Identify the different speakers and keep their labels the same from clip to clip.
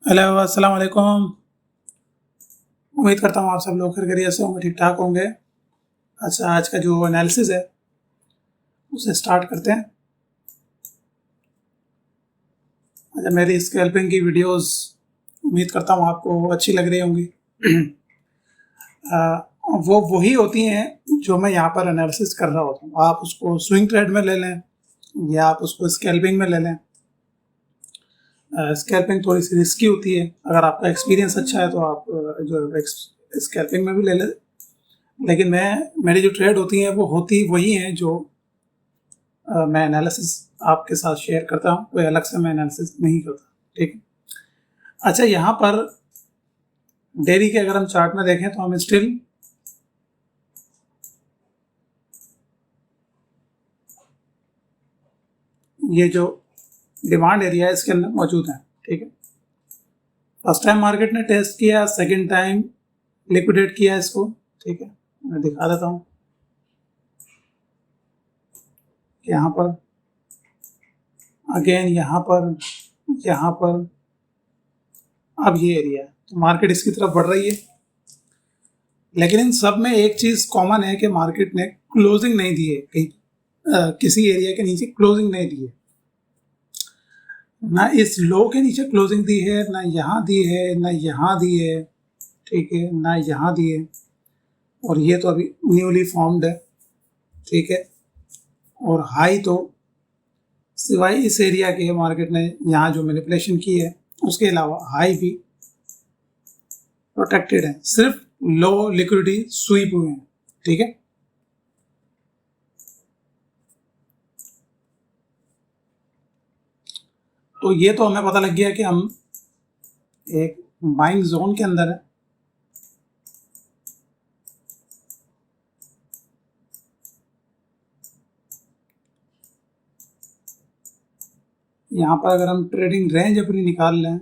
Speaker 1: Hello, अस्सलाम वालेकुम। उम्मीद करता हूँ आप सब लोग खैरियत से होंगे, ठीक ठाक होंगे। अच्छा, आज का जो एनालिसिस है उसे स्टार्ट करते हैं। अच्छा, मेरी स्कैल्पिंग की वीडियोस उम्मीद करता हूँ आपको अच्छी लग रही होंगी। वो वही होती हैं जो मैं यहाँ पर एनालिसिस कर रहा होता हूँ। आप उसको स्विंग ट्रेड में ले लें या आप उसको स्कैल्पिंग में ले लें। स्कैल्पिंग थोड़ी सी रिस्की होती है। अगर आपका एक्सपीरियंस अच्छा है तो आप जो स्कैल्पिंग में भी ले लें, लेकिन मेरी जो ट्रेड होती हैं वो होती वही हैं जो मैं एनालिसिस आपके साथ शेयर करता हूँ। कोई अलग से मैं एनालिसिस नहीं करता, ठीक है। अच्छा, यहाँ पर डेली के अगर हम चार्ट में देखें तो हम स्टिल ये जो डिमांड एरिया है इसके अंदर मौजूद है, ठीक है। फर्स्ट टाइम मार्केट ने टेस्ट किया, सेकंड टाइम लिक्विडेट किया इसको, ठीक है। मैं दिखा देता हूँ यहाँ पर अगेन, यहाँ पर अब ये एरिया है, तो मार्केट इसकी तरफ बढ़ रही है। लेकिन इन सब में एक चीज कॉमन है कि मार्केट ने क्लोजिंग नहीं दी है, कहीं किसी एरिया के नीचे क्लोजिंग नहीं दी है। ना इस लो के नीचे क्लोजिंग दी है, ना यहाँ दी है, ना यहाँ दी है, ठीक है, ना यहाँ दी है। और ये तो अभी न्यूली फॉर्म्ड है, ठीक है। और हाई तो सिवाय इस एरिया के मार्केट ने यहाँ जो मैनिपुलेशन की है उसके अलावा हाई भी प्रोटेक्टेड है, सिर्फ लो लिक्विडिटी स्वीप हुए हैं, ठीक है। तो ये तो हमें पता लग गया कि हम एक बाइंग जोन के अंदर है। यहाँ पर अगर हम ट्रेडिंग रेंज अपनी निकाल लें,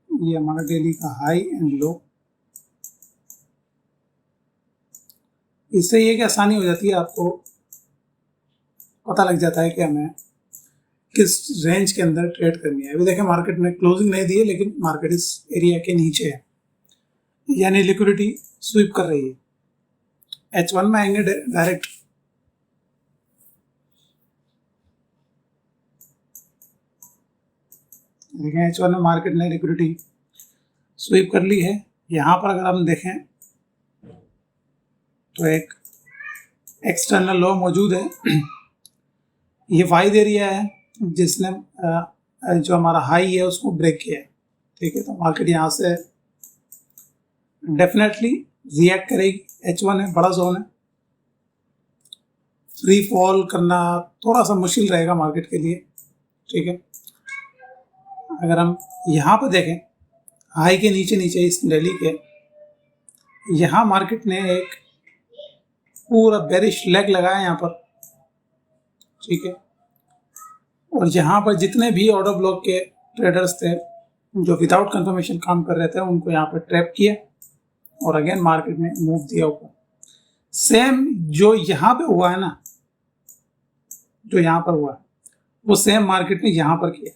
Speaker 1: ये हमारा डेली का हाई एंड लो, इससे ये कि आसानी हो जाती है, आपको पता लग जाता है कि हमें किस रेंज के अंदर ट्रेड करनी है। अभी देखें मार्केट ने क्लोजिंग नहीं दी है, लेकिन मार्केट इस एरिया के नीचे है, यानी लिक्विडिटी स्वीप कर रही है। H1 में आएंगे डायरेक्ट, देखें H1 में मार्केट ने लिक्विडिटी स्वीप कर ली है। यहाँ पर अगर हम देखें तो एक एक्सटर्नल लो मौजूद है। ये वाइड एरिया है जिसने जो हमारा हाई है उसको ब्रेक किया है, ठीक है। तो मार्केट यहाँ से डेफिनेटली रिएक्ट करेगी। H1 है, बड़ा जोन है, फ्री फॉल करना थोड़ा सा मुश्किल रहेगा मार्केट के लिए, ठीक है। अगर हम यहाँ पर देखें हाई के नीचे नीचे इस डेली के, यहाँ मार्केट ने एक पूरा बेरिश लेग लगाया यहाँ पर, ठीक है। और यहाँ पर जितने भी ऑर्डर ब्लॉक के ट्रेडर्स थे जो विदाउट कंफर्मेशन काम कर रहे थे उनको यहाँ पर ट्रैप किया और अगेन मार्केट ने मूव दिया ऊपर। सेम जो यहाँ पे हुआ है ना, जो यहाँ पर हुआ है वो सेम मार्केट ने यहाँ पर किया,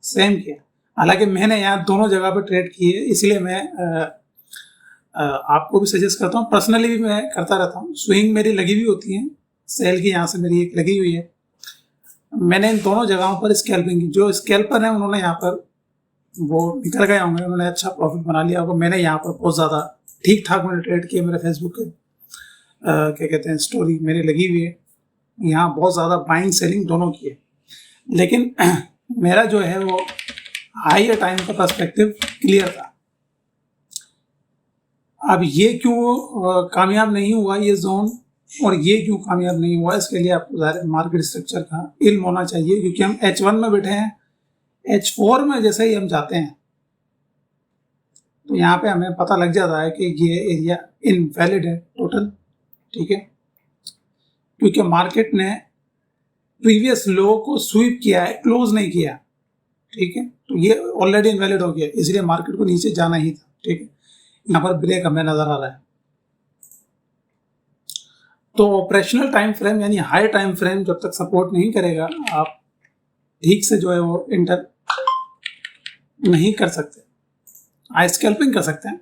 Speaker 1: सेम किया। हालांकि मैंने यहाँ दोनों जगह पर ट्रेड किए, इसलिए मैं आपको भी सजेस्ट करता हूँ। पर्सनली भी मैं करता रहता हूँ, स्विंग मेरी लगी हुई होती है, सेल की यहाँ से मेरी एक लगी हुई है। मैंने इन दोनों जगहों पर स्कैल्पिंग की। जो स्कैल्पर है उन्होंने यहाँ पर वो निकल गए होंगे, उन्होंने अच्छा प्रॉफिट बना लिया होगा। मैंने यहाँ पर बहुत ज़्यादा ठीक ठाक मैंने ट्रेड किया। मेरे फेसबुक के क्या कहते हैं स्टोरी मेरी लगी हुई है, यहाँ बहुत ज़्यादा बाइंग सेलिंग दोनों की है। लेकिन मेरा जो है वो हाई टाइम का पर्सपेक्टिव क्लियर था। अब ये क्यों कामयाब नहीं हुआ ये जोन, और ये क्यों कामयाब नहीं हुआ, इसके लिए आपको मार्केट स्ट्रक्चर का इल्म होना चाहिए। क्योंकि हम H1 में बैठे हैं, H4 में जैसे ही हम जाते हैं तो यहाँ पे हमें पता लग जाता है कि ये एरिया इनवैलिड है टोटल, ठीक है। क्योंकि मार्केट ने प्रीवियस लो को स्वीप किया है, क्लोज नहीं किया, ठीक है। तो ये ऑलरेडी इनवैलिड हो गया, इसलिए मार्केट को नीचे जाना ही था, ठीक है। यहाँ पर ब्रेक हमें नजर आ रहा है। तो ऑपरेशनल टाइम फ्रेम यानी हाई टाइम फ्रेम जब तक सपोर्ट नहीं करेगा, आप ठीक से जो है वो इंटर नहीं कर सकते, आई स्कैल्पिंग कर सकते हैं।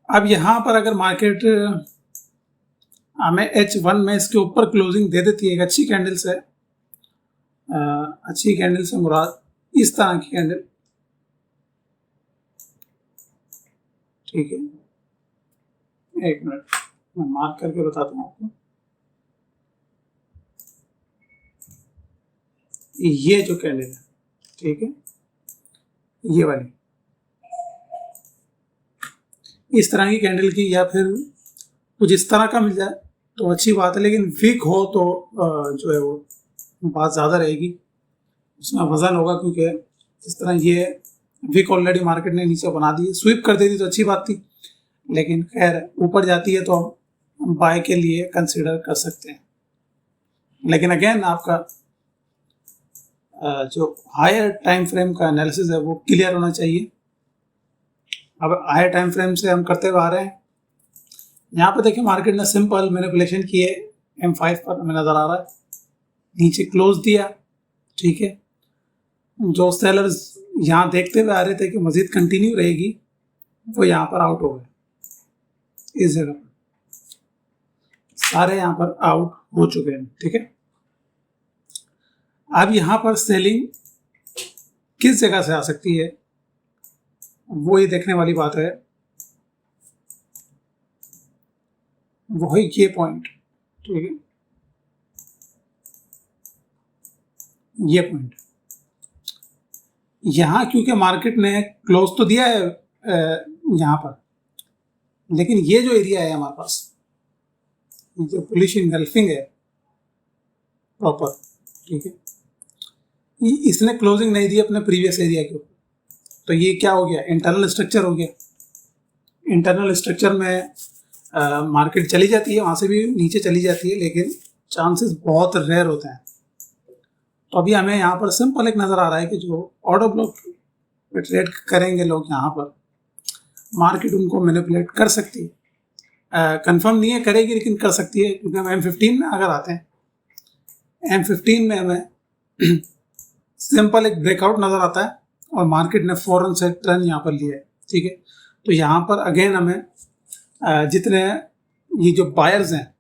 Speaker 1: अब यहां पर अगर मार्केट हमें H1 में इसके ऊपर क्लोजिंग दे देती है एक अच्छी कैंडल से, अच्छी कैंडल से मुराद इस तरह की कैंडल, ठीक है, एक मिनट मैं मार्क करके बताता हूँ आपको। ये जो कैंडल है, ठीक है, ये वाली इस तरह की कैंडल की, या फिर कुछ इस तरह का मिल जाए तो अच्छी बात है, लेकिन वीक हो तो जो है वो बात ज़्यादा रहेगी, उसमें वजन होगा, क्योंकि इस तरह ये वीक ऑलरेडी मार्केट ने नीचे बना दी, स्वीप कर देती तो अच्छी बात थी, लेकिन खैर ऊपर जाती है तो हम बाय के लिए कंसिडर कर सकते हैं। लेकिन अगेन आपका जो हायर टाइम फ्रेम का एनालिसिस है वो क्लियर होना चाहिए। अब हायर टाइम फ्रेम से हम करते हुए आ रहे हैं, यहाँ पर देखिए मार्केट ने सिंपल मैनिपुलेशन की है, M5 पर हमें नज़र आ रहा है, नीचे क्लोज दिया, ठीक है। जो सेलर्स यहाँ देखते हुए आ रहे थे कि मजीद कंटिन्यू रहेगी, वो यहाँ पर आउट हो गए, इस जगह पर सारे यहाँ पर आउट हो चुके हैं, ठीक है। अब यहाँ पर सेलिंग किस जगह से आ सकती है वो ही देखने वाली बात है, वही ये पॉइंट, ठीक है, ये पॉइंट यहाँ, क्योंकि मार्केट ने क्लोज तो दिया है यहाँ पर, लेकिन ये जो एरिया है हमारे पास, जो बुलिश इनगल्फिंग है प्रॉपर, ठीक है, इसने क्लोजिंग नहीं दी अपने प्रीवियस एरिया के ऊपर, तो ये क्या हो गया, इंटरनल स्ट्रक्चर हो गया। इंटरनल स्ट्रक्चर में मार्केट चली जाती है, वहाँ से भी नीचे चली जाती है, लेकिन चांसेस बहुत रेयर होते हैं। तो अभी हमें यहाँ पर सिंपल एक नज़र आ रहा है कि जो ऑर्डर ब्लॉक पे ट्रेड करेंगे लोग, यहाँ पर मार्केट उनको मैनिपुलेट कर सकती है, कंफर्म नहीं है करेगी, लेकिन कर सकती है, क्योंकि हम M15 में अगर आते हैं, M15 में हमें सिंपल एक ब्रेकआउट नज़र आता है और मार्केट ने फौरन से टर्न यहाँ पर लिया है, ठीक है। तो यहाँ पर अगेन हमें जितने ये जो बायर्स हैं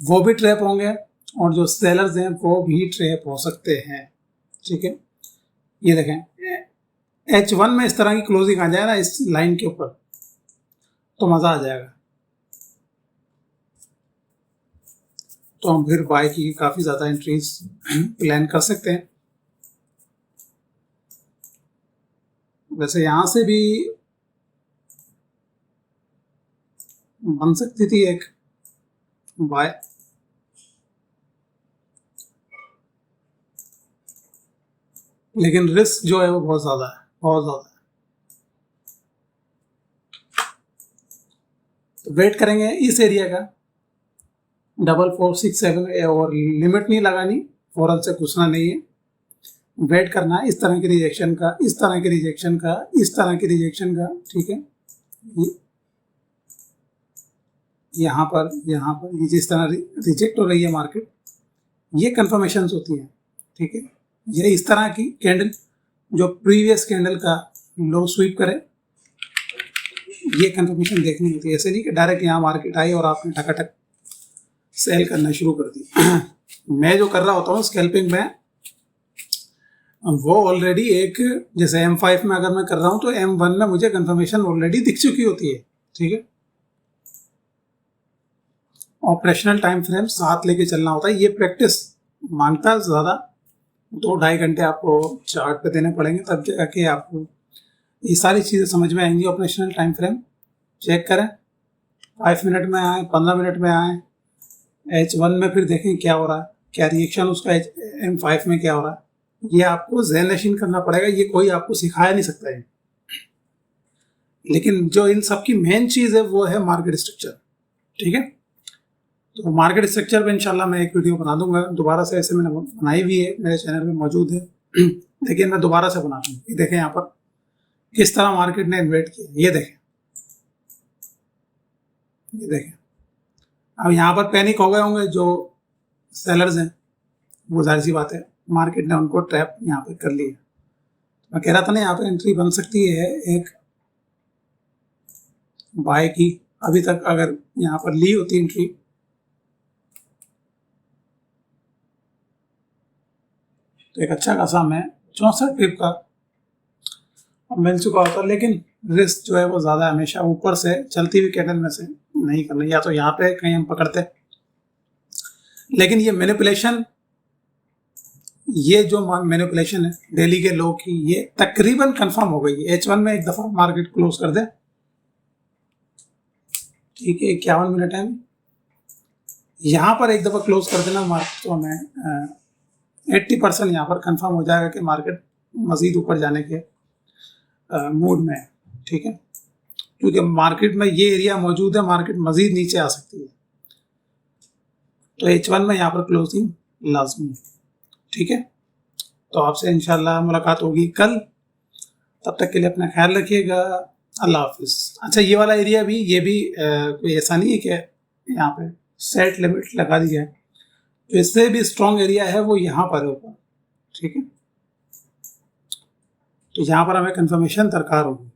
Speaker 1: वो भी ट्रैप होंगे और जो सेलर्स हैं वो भी ट्रैप हो सकते हैं, ठीक है। ये देखें H1 में इस तरह की क्लोजिंग आ जाए ना इस लाइन के ऊपर, तो मज़ा आ जाएगा, तो हम फिर बाय की काफ़ी ज़्यादा एंट्रीज प्लान कर सकते हैं। वैसे यहाँ से भी बन सकती थी एक बाय, लेकिन रिस्क जो है वो बहुत ज़्यादा है, बहुत ज़्यादा है। तो वेट करेंगे इस एरिया का 4467, और लिमिट नहीं लगानी, फौरन से घुसना नहीं है, वेट करना है इस तरह के रिजेक्शन का, इस तरह के रिजेक्शन का, इस तरह के रिजेक्शन का, ठीक है। यहाँ पर ये जिस तरह रिजेक्ट हो रही है मार्केट, ये कंफर्मेशंस होती हैं, ठीक है। ये इस तरह की कैंडल जो प्रीवियस कैंडल का लो स्वीप करे, ये कंफर्मेशन देखनी होती है। ऐसे नहीं कि डायरेक्ट यहाँ मार्केट आई और आपने ठकाठक सेल करना शुरू कर दी। मैं जो कर रहा होता हूँ स्कैल्पिंग में, वो ऑलरेडी एक, जैसे M5 में अगर मैं कर रहा हूँ तो M1 में मुझे कंफर्मेशन ऑलरेडी दिख चुकी होती है, ठीक है। ऑपरेशनल टाइम फ्रेम साथ लेके चलना होता है, ये प्रैक्टिस मांगता है ज़्यादा, 2-2.5 घंटे आपको चार्ट पे देने पड़ेंगे, तब जाके आपको ये सारी चीज़ें समझ में आएंगी। ऑपरेशनल टाइम फ्रेम चेक करें, 5 मिनट में आए, 15 मिनट में आए, H1 में फिर देखें क्या हो रहा है, क्या रिएक्शन उसका M5 में क्या हो रहा है, ये आपको ज़हन नशीन करना पड़ेगा, ये कोई आपको सिखाया नहीं सकता है। लेकिन जो इन सब की मेन चीज़ है वो है मार्केट स्ट्रक्चर, ठीक है। तो मार्केट स्ट्रक्चर पे इंशाल्लाह मैं एक वीडियो बना दूंगा दोबारा से, ऐसे मैंने बनाई हुई है, मेरे चैनल में मौजूद है, लेकिन मैं दोबारा से बना दूँ। ये देखें यहाँ पर किस तरह मार्केट ने इन्वेट किया, ये देखें, अब यहाँ पर पैनिक हो गए होंगे जो सेलर्स हैं, वो जाहिर सी बात है मार्केट ने उनको ट्रैप यहाँ पर कर लिया। मैं कह रहा था ना यहाँ पर एंट्री बन सकती है एक बाय की, अभी तक अगर यहाँ पर ली होती एंट्री तो एक अच्छा खासा मैं 64 पिप का मिल चुका होता, लेकिन रिस्क जो है वो ज़्यादा हमेशा ऊपर से चलती हुई कैंडल में से नहीं करना, या तो यहाँ पे कहीं हम पकड़ते। लेकिन ये मैनिपुलेशन, ये जो मैनिपुलेशन है डेली के लो की, ये तकरीबन कंफर्म हो गई है। H1 में एक दफ़ा मार्केट क्लोज कर दे, ठीक है, 51 मिनट है, यहाँ पर एक दफ़ा क्लोज कर देना मार्केट, तो हमें 80% यहाँ पर कंफर्म हो जाएगा कि मार्केट मज़ीद ऊपर जाने के मूड में है, ठीक है, क्योंकि मार्केट में ये एरिया मौजूद है, मार्केट मज़ीद नीचे आ सकती है। तो H1 में यहाँ पर क्लोजिंग लाजमी है, ठीक है। तो आपसे इंशाल्लाह मुलाकात होगी कल, तब तक के लिए अपना ख्याल रखिएगा, अल्लाह हाफिज़। अच्छा, ये वाला एरिया भी, ये भी कोई ऐसा नहीं है कि यहाँ पे सेट लिमिट लगा दी है, तो इससे भी स्ट्रॉन्ग एरिया है वो यहाँ पर है ऊपर, ठीक है। तो यहाँ पर हमें कंफर्मेशन दरकार होगी।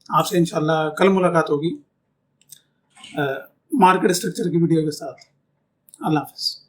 Speaker 1: आपसे इंशाल्लाह कल मुलाकात होगी मार्केट स्ट्रक्चर की वीडियो के साथ। अल्लाह हाफिज़।